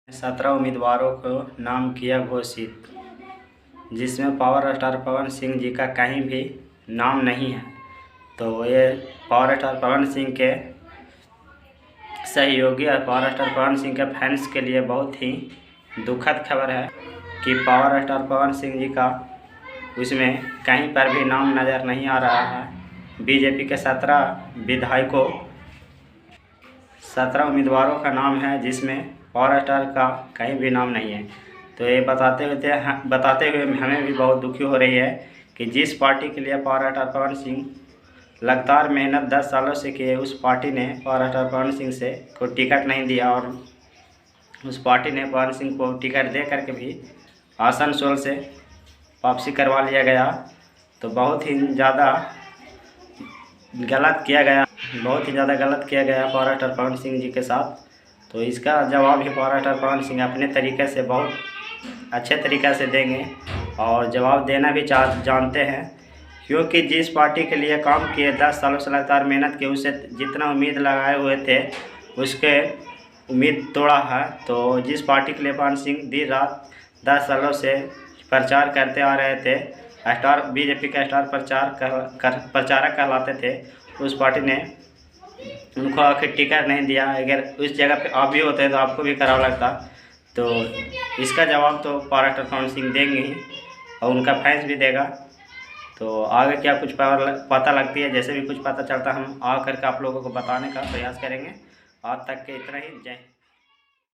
17 उम्मीदवारों को नाम किया घोषित, जिसमें पावर स्टार पवन सिंह जी का कहीं भी नाम नहीं है। तो ये पावर स्टार पवन सिंह के सहयोगी और पावर स्टार पवन सिंह के फैंस के लिए बहुत ही दुखद खबर है कि पावर स्टार पवन सिंह जी का उसमें कहीं पर भी नाम नज़र नहीं आ रहा है। बीजेपी के 17 उम्मीदवारों का नाम है, जिसमें पावर स्टार का कहीं भी नाम नहीं है। तो ये बताते हुए हमें भी बहुत दुखी हो रही है कि जिस पार्टी के लिए पावर स्टार पवन सिंह लगातार मेहनत 10 सालों से किए, उस पार्टी ने पावर स्टार पवन सिंह से कोई टिकट नहीं दिया और उस पार्टी ने पवन सिंह को टिकट दे करके भी आसनसोल से वापसी करवा लिया गया। तो बहुत ही ज़्यादा गलत किया गया पावर स्टार पवन सिंह जी के साथ। तो इसका जवाब ही पावर स्टार पवन सिंह अपने तरीके से बहुत अच्छे तरीक़े से देंगे और जवाब देना भी जानते हैं, क्योंकि जिस पार्टी के लिए काम किए 10 सालों से लगातार मेहनत की, उससे जितना उम्मीद लगाए हुए थे उसके उम्मीद तोड़ा है। तो जिस पार्टी के लिए पवन सिंह दिन रात 10 सालों से प्रचार करते आ रहे थे, बीजेपी का स्टार प्रचारक कहलाते थे, उस पार्टी ने उनको आखिर टिकट नहीं दिया। अगर उस जगह पे आप भी होते तो आपको भी खराब लगता। तो इसका जवाब तो पावर स्टार पवन सिंह देंगे ही और उनका फैंस भी देगा। तो आगे क्या कुछ पता लगती है, जैसे भी कुछ पता चलता हम आ करके आप लोगों को बताने का प्रयास करेंगे। आज तक के इतना ही। जय।